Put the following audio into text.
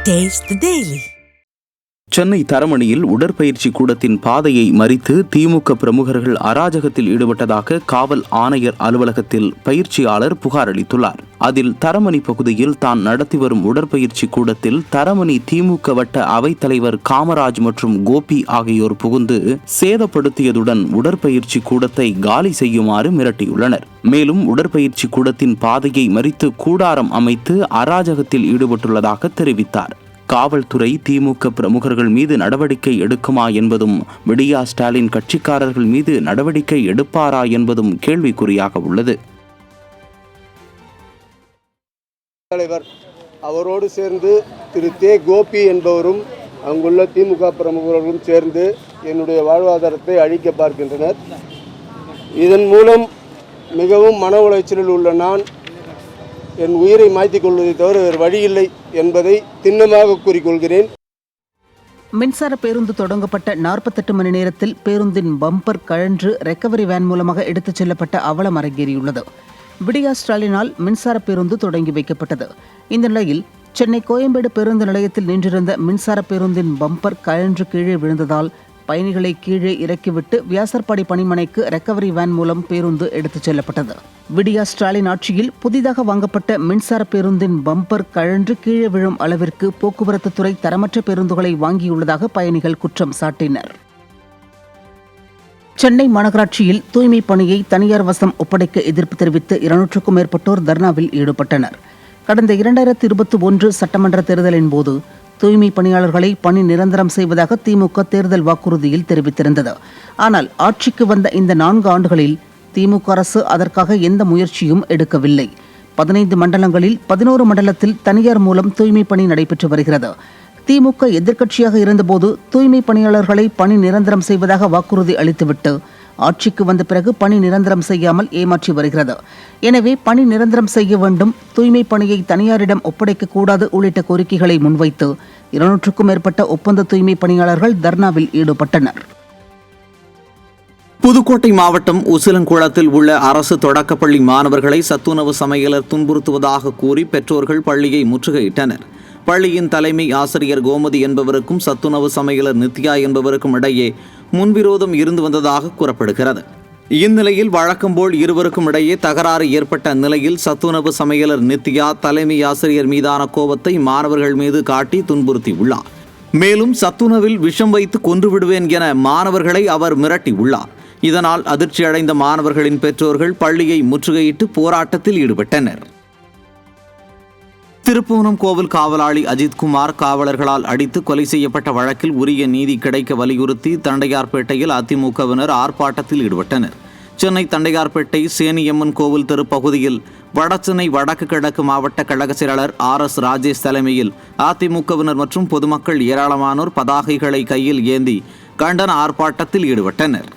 Taste the Daily. Chennai தரமணியில் உடற்பயிற்சி கூடத்தின் பாதையை மறித்து திமுக பிரமுகர்கள் அராஜகத்தில் ஈடுபட்டதாக காவல் ஆணையர் அலுவலகத்தில் பயிற்சியாளர் புகார் அளித்துள்ளார். அதில் தரமணி பகுதியில் தான் நடத்தி வரும் உடற்பயிற்சி கூடத்தில் தரமணி திமுக வட்ட அவைத்தலைவர் காமராஜ் மற்றும் கோபி ஆகியோர் புகுந்து சேதப்படுத்தியதுடன் உடற்பயிற்சி கூடத்தை காலி செய்யுமாறு மிரட்டியுள்ளனர். மேலும் உடற்பயிற்சி கூடத்தின் பாதையை மறித்து கூடாரம் அமைத்து அராஜகத்தில் ஈடுபட்டுள்ளதாக தெரிவித்தார். காவல்துறை திமுக பிரமுகர்கள் மீது நடவடிக்கை எடுக்குமா என்பதும், விடியா ஸ்டாலின் கட்சிக்காரர்கள் மீது நடவடிக்கை எடுப்பாரா என்பதும் கேள்விக்குறியாக உள்ளது. தலைவர் அவரோடு சேர்ந்து திரு தே கோபி என்பவரும் அங்குள்ள திமுக பிரமுகர்களும் சேர்ந்து என்னுடைய வாழ்வாதாரத்தை அழிக்க பார்க்கின்றனர். இதன் மூலம் மிகவும் மன உளைச்சலில் உள்ள நான் என் உயிரை மாய்த்திக் கொள்வதை தவிர வேறு வழியில்லை என்பதை திண்ணமாக கூறிக்கொள்கிறேன். மின்சார பேருந்து தொடங்கப்பட்ட 48 மணி நேரத்தில் பேருந்தின் பம்பர் கழன்று ரெக்கவரி வேன் மூலமாக எடுத்துச் செல்லப்பட்ட அவலம் அரங்கேறியுள்ளது. விடியா ஸ்டாலினால் மின்சார பேருந்து தொடங்கி வைக்கப்பட்டது. இந்த நிலையில் சென்னை கோயம்பேடு பேருந்து நிலையத்தில் நின்றிருந்த மின்சார பேருந்தின் பம்பர் கழன்று கீழே விழுந்ததால் பயணிகளை கீழே இறக்கிவிட்டு வியாசர்பாடி பணிமனைக்கு ரெக்கவரி வேன் மூலம் பேருந்து எடுத்துச் செல்லப்பட்டது. விடியா ஸ்டாலின் ஆட்சியில் புதிதாக வாங்கப்பட்ட மின்சார பேருந்தின் பம்பர் கழன்று கீழே விழும் அளவிற்கு போக்குவரத்து துறை தரமற்ற பேருந்துகளை வாங்கியுள்ளதாக பயணிகள் குற்றம் சாட்டினர். சென்னை மாநகராட்சியில் தூய்மை பணியை தனியார் வசம் ஒப்படைக்க எதிர்ப்பு தெரிவித்து 200க்கும் மேற்பட்டோர் தர்ணாவில் ஈடுபட்டனர். கடந்த 2021 சட்டமன்ற தேர்தலின் போது தூய்மை பணியாளர்களை பணி நிரந்தரம் செய்வதாக திமுக தேர்தல் வாக்குறுதியில் தெரிவித்திருந்தது. ஆனால் ஆட்சிக்கு வந்த இந்த 4 ஆண்டுகளில் திமுக அரசு அதற்காக எந்த முயற்சியும் எடுக்கவில்லை. 15 மண்டலங்களில் 11 மண்டலத்தில் தனியார் மூலம் தூய்மை பணி நடைபெற்று வருகிறது. திமுக எதிர்க்கட்சியாக இருந்தபோது தூய்மை பணியாளர்களை பணி நிரந்தரம் செய்வதாக வாக்குறுதி அளித்துவிட்டு ஆட்சிக்கு வந்த பிறகு பணி நிரந்தரம் செய்யாமல் ஏமாற்றி வருகிறது. எனவே பணி நிரந்தரம் செய்ய வேண்டும், தூய்மை பணியை தனியாரிடம் ஒப்படைக்க கூடாது உள்ளிட்ட கோரிக்கைகளை முன்வைத்து 200க்கும் மேற்பட்ட ஒப்பந்த தூய்மை பணியாளர்கள் தர்ணாவில் ஈடுபட்டனர். புதுக்கோட்டை மாவட்டம் உசிலங்குளத்தில் உள்ள அரசு தொடக்கப்பள்ளி மாணவர்களை சத்துணவு சமையலர் துன்புறுத்துவதாக கூறி பெற்றோர்கள் பள்ளியை முற்றுகையிட்டனர். பள்ளியின் தலைமை ஆசிரியர் கோமதி என்பவருக்கும் சத்துணவு சமையலர் நித்யா என்பவருக்கும் இடையே முன்விரோதம் இருந்து வந்ததாக கூறப்படுகிறது. இந்நிலையில் வழக்கம்போல் இருவருக்கும் இடையே தகராறு ஏற்பட்ட நிலையில் சத்துணவு சமையலர் நித்யா தலைமை ஆசிரியர் மீதான கோபத்தை மாணவர்கள் மீது காட்டி துன்புறுத்தியுள்ளார். மேலும் சத்துணவில் விஷம் வைத்து கொன்று விடுவேன் என மாணவர்களை அவர் மிரட்டியுள்ளார். இதனால் அதிர்ச்சியடைந்த மாணவர்களின் பெற்றோர்கள் பள்ளியை முற்றுகையிட்டு போராட்டத்தில் ஈடுபட்டனர். திருப்பூனம் கோவில் காவலாளி அஜித்குமார் காவலர்களால் அடித்து கொலை செய்யப்பட்ட வழக்கில் உரிய நீதி கிடைக்க வலியுறுத்தி தண்டையார்பேட்டையில் அதிமுகவினர் ஆர்ப்பாட்டத்தில் ஈடுபட்டனர். சென்னை தண்டையார்பேட்டை சேனியம்மன் கோவில் தெருப்பகுதியில் வடசென்னை வடக்கு கிழக்கு மாவட்ட கழக செயலாளர் RS ராஜேஷ் தலைமையில் அதிமுகவினர் மற்றும் பொதுமக்கள் ஏராளமானோர் பதாகைகளை கையில் ஏந்தி கண்டன ஆர்ப்பாட்டத்தில் ஈடுபட்டனர்.